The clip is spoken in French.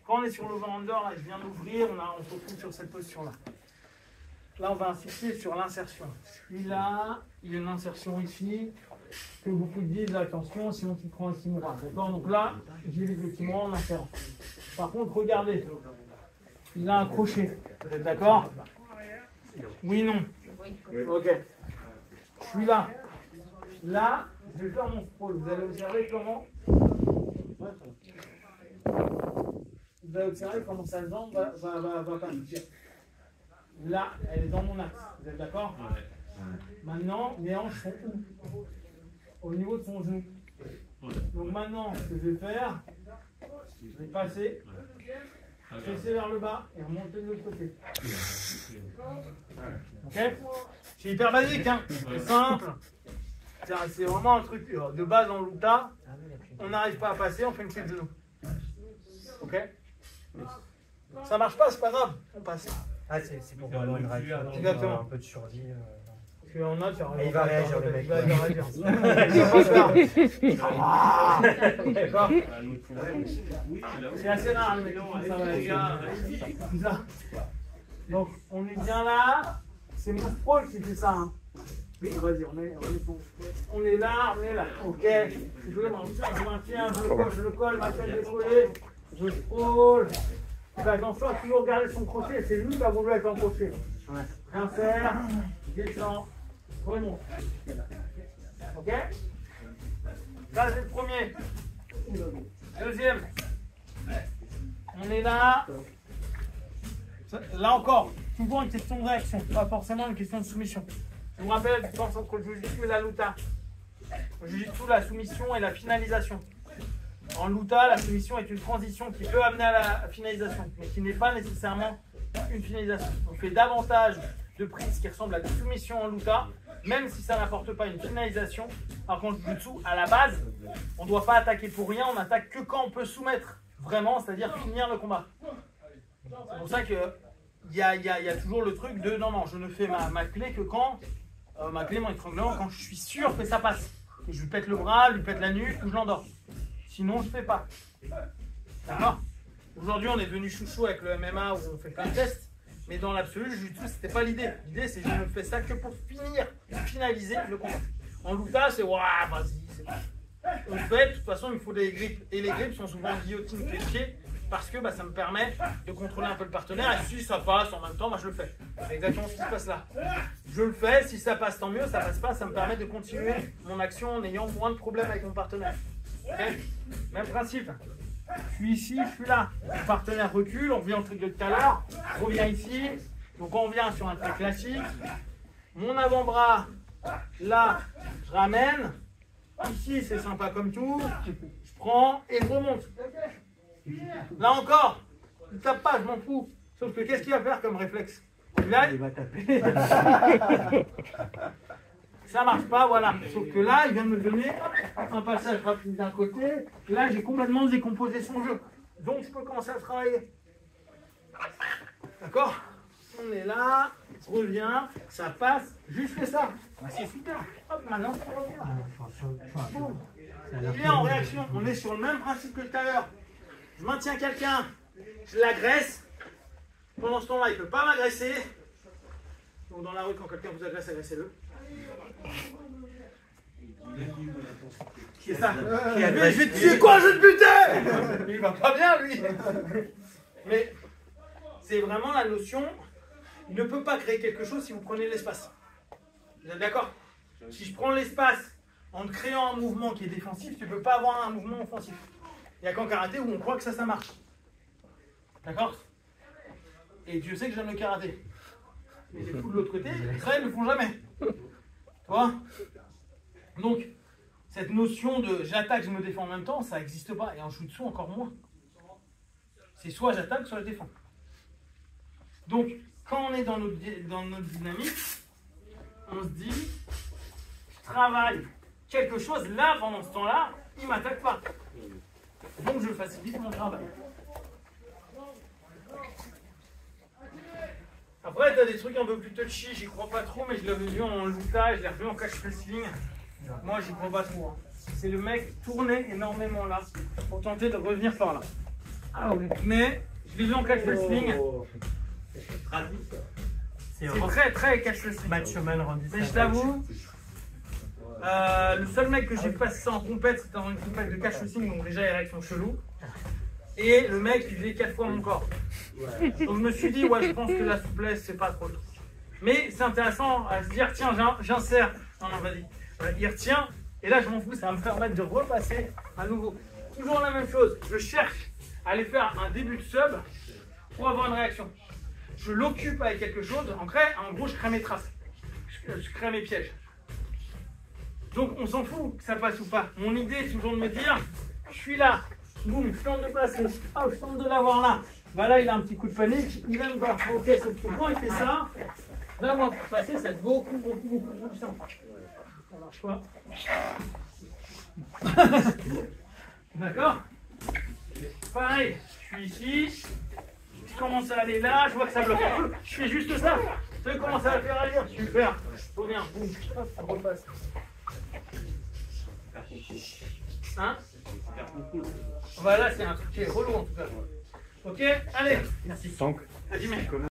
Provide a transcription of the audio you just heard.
Quand on est sur l'over-under, là, je viens d'ouvrir, on se retrouve sur cette posture-là. Là, on va insister sur l'insertion. Celui-là, il y a une insertion ici, que beaucoup disent, attention, sinon tu prends un kimura. D'accord? Donc là, j'ai le kimura en insérant. Par contre, regardez, il a un crochet. Vous êtes d'accord? Oui, non? Ok. Je suis là. Là, je vais faire mon scroll. Vous allez observer comment. Vous allez observer comment sa jambe va partir. Là, elle est dans mon axe. Vous êtes d'accord? Maintenant, mes hanches sont où? Au niveau de son genou. Donc maintenant, ce que je vais faire, je vais passer, presser vers le bas et remonter de l'autre côté. Ok? C'est hyper basique, hein? C'est simple. C'est vraiment un truc de base en Luta. On n'arrive pas à passer, on fait une prise de genou. Ok? Ça marche pas, c'est pas grave, on passe. Ah, c'est pour vraiment une réaction. Exactement. Un peu de survie. Puis on a, il va réagir, le mec. Il va réagir. D'accord? C'est assez rare, le mec. Ça va. Donc, on est bien là. C'est mon pro qui fait ça. Hein. Oui, vas-y, on est là, on est là. Ok. Je maintiens, je le colle, ma tête décollée. Je frôle. Fais attention à toujours garder son crochet. C'est lui qui a voulu être en crochet. Insère, descend, remonte. Ok? Ça, c'est le premier. Deuxième. On est là. Là encore, toujours une question de réaction, pas forcément une question de soumission. Je vous rappelle la différence entre le Jiu-Jitsu et la Luta. Le Jiu-Jitsu, la soumission et la finalisation. En Luta, la soumission est une transition qui peut amener à la finalisation, mais qui n'est pas nécessairement une finalisation. On fait davantage de prises qui ressemblent à des soumissions en Luta, même si ça n'apporte pas une finalisation. Par contre, Jiu-Jitsu, à la base, on ne doit pas attaquer pour rien, on attaque que quand on peut soumettre vraiment, c'est-à-dire finir le combat. C'est pour ça qu'il y a toujours le truc de non, je ne fais ma clé que quand, ma clé, mon étranglement, quand je suis sûr que ça passe. Que je lui pète le bras, lui pète la nuque ou je l'endors. Sinon, je ne fais pas. D'accord? Aujourd'hui, on est devenu chouchou avec le MMA où on fait plein de tests. Mais dans l'absolu, ce n'était pas l'idée. L'idée, c'est que je ne fais ça que pour finaliser le combat. En Luta, c'est waouh, vas-y. On le fait, de toute façon, il me faut des grippes. Et les grippes sont souvent guillotines pied parce que ça me permet de contrôler un peu le partenaire. Et si ça passe en même temps, je le fais. C'est exactement ce qui se passe là. Je le fais, si ça passe, tant mieux. Ça passe pas, ça me permet de continuer mon action en ayant moins de problèmes avec mon partenaire. Okay? Même principe. Je suis ici, je suis là. Mon partenaire recule, on revient au truc de tout à l'heure. Je reviens ici. Donc on revient sur un truc classique. Mon avant-bras, là, je ramène. Ici, c'est sympa comme tout. Je prends et je remonte. Là encore, il ne tape pas, je m'en fous. Sauf que qu'est-ce qu'il va faire comme réflexe? Il va taper. Ça marche pas, voilà. Sauf que là, il vient de me donner un passage rapide d'un côté. Là, j'ai complètement décomposé son jeu. Donc, je peux commencer à travailler. D'accord? On est là, on revient, ça passe, juste ça. C'est super. Hop, maintenant, on revient. Il est en réaction. On est sur le même principe que tout à l'heure. Je maintiens quelqu'un, je l'agresse. Pendant ce temps-là, il ne peut pas m'agresser. Donc, dans la rue, quand quelqu'un vous agresse, agressez-le. Qui est ça? Je vais te tuer quoi? Je vais te buter! Il va pas bien, lui. Mais c'est vraiment la notion. Il ne peut pas créer quelque chose si vous prenez l'espace. Vous êtes d'accord? Si je prends l'espace en créant un mouvement qui est défensif, tu ne peux pas avoir un mouvement offensif. Il n'y a qu'en karaté où on croit que ça marche. D'accord? Et Dieu sait que j'aime le karaté. Mais les fous de l'autre côté, ça, ils ne le font jamais. Tu vois? Donc, cette notion de j'attaque, je me défends en même temps, ça n'existe pas. Et en jiu-jitsu, encore moins. C'est soit j'attaque, soit je défends. Donc, quand on est dans notre dynamique, on se dit, je travaille quelque chose, là, pendant ce temps-là, il ne m'attaque pas. Donc, je facilite mon travail. Après, tu as des trucs un peu plus touchy, j'y crois pas trop, mais je l'avais vu en Luta et je l'ai revu en catch wrestling. Moi, j'y crois pas trop. Hein. C'est le mec tourner énormément là pour tenter de revenir par là. Ah oui. Mais je l'ai vu en catch wrestling. C'est très très catch wrestling. Matchman rendu. Mais je t'avoue, le seul mec que j'ai passé ça en compète, c'était dans une compète de catch wrestling, donc déjà les règles sont cheloues. Et le mec, il faisait 4 fois mon corps. Donc je me suis dit, ouais, je pense que la souplesse, c'est pas trop le truc. Mais c'est intéressant à se dire, tiens, j'insère. Non, vas-y. Il retient, et là, je m'en fous, ça va me permettre de repasser à nouveau. Toujours la même chose, je cherche à aller faire un début de sub pour avoir une réaction. Je l'occupe avec quelque chose, en gros, je crée mes traces. Je crée mes pièges. Donc, on s'en fout que ça passe ou pas. Mon idée, c'est toujours de me dire, je suis là, boum, je tente de passer, je tente de l'avoir là. Bah là, il a un petit coup de panique, il aime pas. Ok, quand il fait ça, là, moi, pour passer, ça va être beaucoup plus puissant. Ça marche pas. D'accord? Pareil, je suis ici, je commence à aller là, je vois que ça bloque un peu, je fais juste ça. Tu commences à le faire agir, super. Trop bien, boum, hop, ça repasse. Hein? Voilà, c'est un truc qui est relou en tout cas. Ok, allez. Merci. 5. Vas-y, mec.